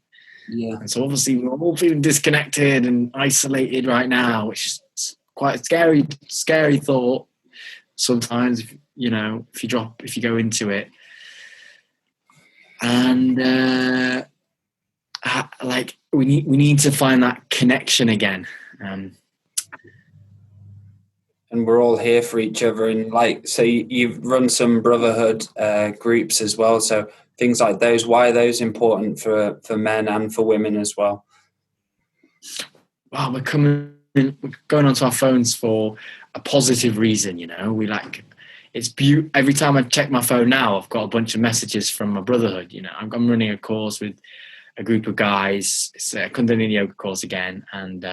Yeah. And so obviously we're all feeling disconnected and isolated right now, which is quite a scary thought sometimes, if you go into it. And we need to find that connection again. And we're all here for each other. And so you've run some brotherhood groups as well. So things like those, why are those important for men and for women as well? Well, we're going onto our phones for a positive reason. It's beautiful. Every time I check my phone now, I've got a bunch of messages from my brotherhood. I'm running a course with a group of guys. It's a Kundalini yoga course again, and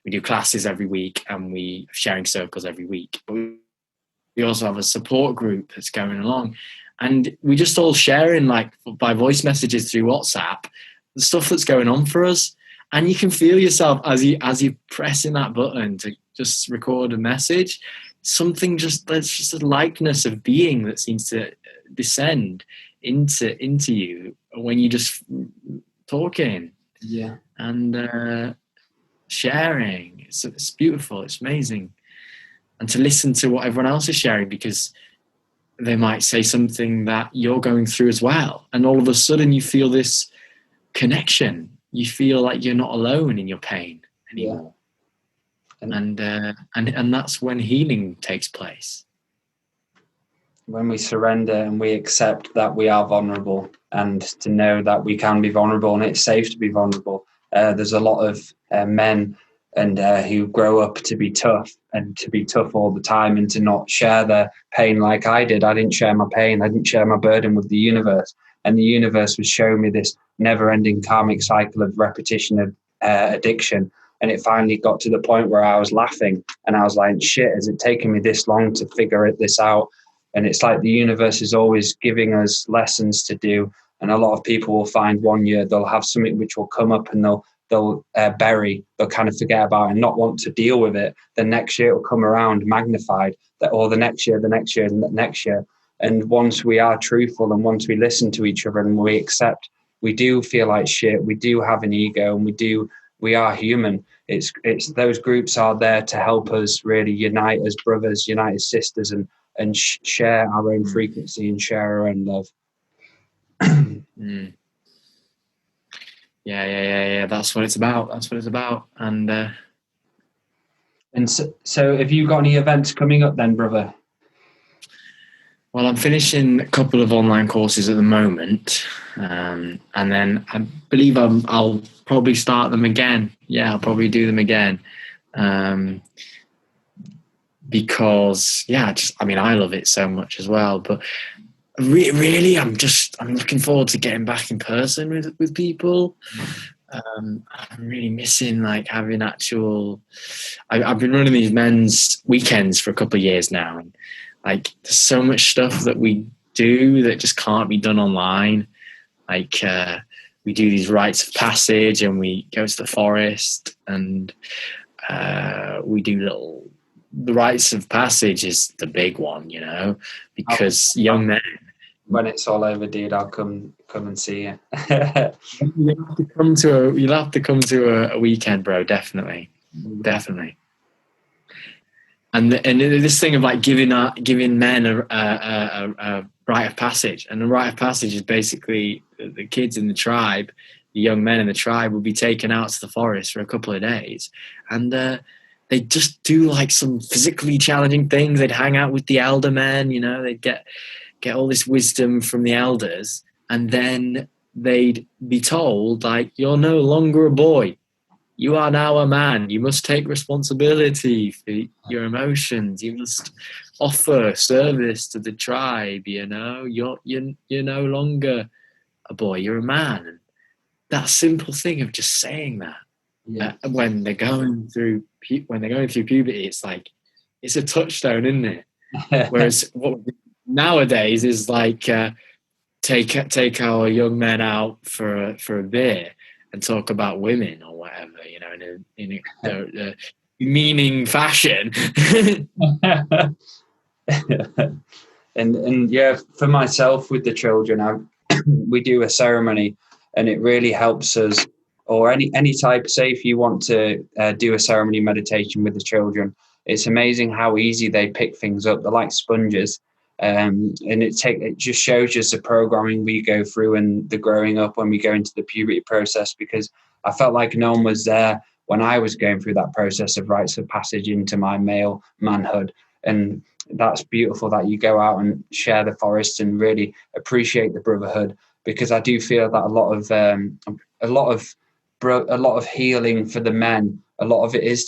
we do classes every week, and we sharing circles every week. But we also have a support group that's going along, and we just all sharing by voice messages through WhatsApp the stuff that's going on for us. And you can feel yourself as you're pressing that button to just record a message. There's just a likeness of being that seems to descend into you when you just talking. Yeah. And sharing. It's beautiful. It's amazing. And to listen to what everyone else is sharing, because they might say something that you're going through as well. And all of a sudden you feel this connection. You feel like you're not alone in your pain anymore. Yeah. And that's when healing takes place. When we surrender and we accept that we are vulnerable, and to know that we can be vulnerable and it's safe to be vulnerable. There's a lot of men who grow up to be tough all the time, and to not share their pain like I did. I didn't share my pain. I didn't share my burden with the universe. and the universe was showing me this never-ending karmic cycle of repetition of addiction. And it finally got to the point where I was laughing, and I was like, shit, has it taken me this long to figure this out? And it's like the universe is always giving us lessons to do. And a lot of people will find one year they'll have something which will come up and they'll bury, they'll kind of forget about it and not want to deal with it. The next year it will come around magnified, or the next year, and the next year. And once we are truthful and once we listen to each other and we accept, we do feel like shit, we do have an ego, and we are human. It's those groups are there to help us really unite as brothers, unite as sisters, and share our own frequency and share our own love. Yeah. That's what it's about. And so have you got any events coming up then, brother? Well, I'm finishing a couple of online courses at the moment, and then I believe I'll probably start them again. Yeah, I'll probably do them again, because I love it so much as well. But really, I'm looking forward to getting back in person with people. I'm really missing like having actual. I've been running these men's weekends for a couple of years now, and like there's so much stuff that we do that just can't be done online. Like we do these rites of passage, and we go to the forest, and we do the rites of passage is the big one, because young men. When it's all over, dude, I'll come and see you. You'll have to come to a weekend, bro. Definitely. And this thing of like giving men a rite of passage, and the rite of passage is basically the kids in the tribe, the young men in the tribe, will be taken out to the forest for a couple of days, and they just do like some physically challenging things. They'd hang out with the elder men, they'd get all this wisdom from the elders, and then they'd be told, like, you're no longer a boy. You are now a man. You must take responsibility for your emotions. You must offer service to the tribe, You're no longer a boy. You're a man. And that simple thing of just saying that, when they're going through puberty, it's like, it's a touchstone, isn't it? Whereas what nowadays is like take our young men out for a beer and talk about women or whatever, in a meaning fashion. and yeah, for myself with the children, we do a ceremony, and it really helps us. Or any type, say if you want to do a ceremony meditation with the children, it's amazing how easy they pick things up. They're like sponges. And it just shows us the programming we go through and the growing up when we go into the puberty process, because I felt like no one was there when I was going through that process of rites of passage into my male manhood. And that's beautiful that you go out and share the forest and really appreciate the brotherhood, because I do feel that a lot of healing for the men, a lot of it's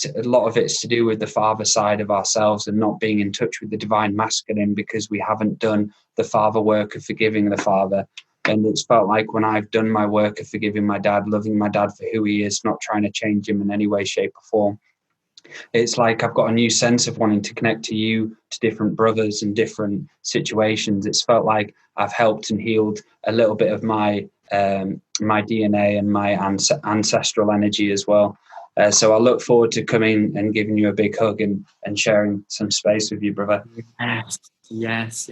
to do with the father side of ourselves and not being in touch with the divine masculine, because we haven't done the father work of forgiving the father. And it's felt like when I've done my work of forgiving my dad, loving my dad for who he is, not trying to change him in any way, shape or form, it's like I've got a new sense of wanting to connect to you, to different brothers and different situations. It's felt like I've helped and healed a little bit of my DNA and my ancestral energy as well. So I look forward to coming and giving you a big hug and sharing some space with you, brother. Yes.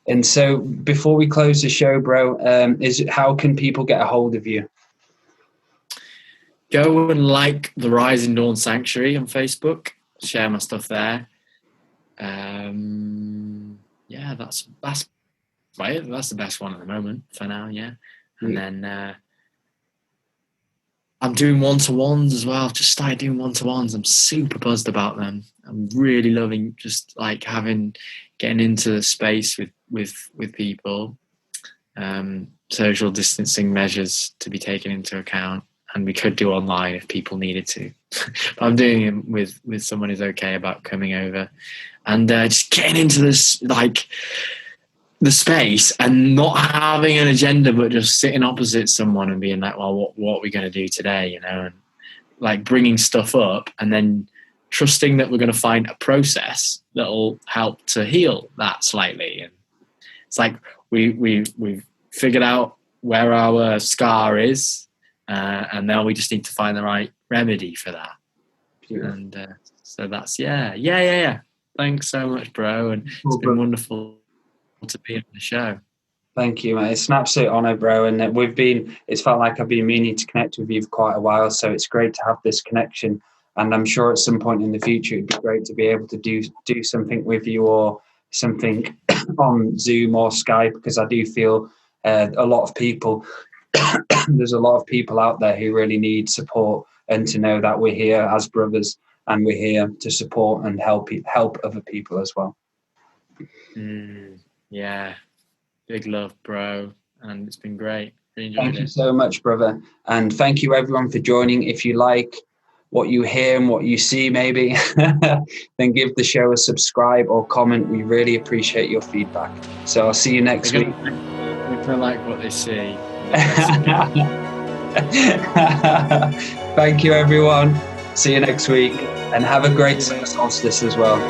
And so before we close the show, bro, how can people get a hold of you? Go and like the Rising Dawn Sanctuary on Facebook. Share my stuff there. That's the best one at the moment for now. Yeah, and then I'm doing one-to-ones as well. I've just started doing one-to-ones. I'm super buzzed about them. I'm really loving just like getting into the space with people. Social distancing measures to be taken into account. And we could do online if people needed to. But I'm doing it with someone who's okay about coming over. And just getting into this, like, the space and not having an agenda, but just sitting opposite someone and being like, well, what are we going to do today? You know, and like bringing stuff up and then trusting that we're going to find a process that'll help to heal that slightly. And it's like we've figured out where our scar is, and now we just need to find the right remedy for that. Beautiful. And so that's yeah. Thanks so much, bro, and it's been wonderful to be on the show. Thank you, mate. It's an absolute honour, bro. And it's felt like I've been meaning to connect with you for quite a while. So it's great to have this connection. And I'm sure at some point in the future, it'd be great to be able to do something with you or something on Zoom or Skype, because I do feel a lot of people, there's a lot of people out there who really need support, and to know that we're here as brothers and we're here to support and help other people as well. Yeah. Big love, bro. And it's been great. Really enjoyed Thank you so much, brother. And thank you, everyone, for joining. If you like what you hear and what you see, maybe, then give the show a subscribe or comment. We really appreciate your feedback. So I'll see you next week. If they like what they see. Thank you, everyone. See you next week. And have a great summer solstice as well.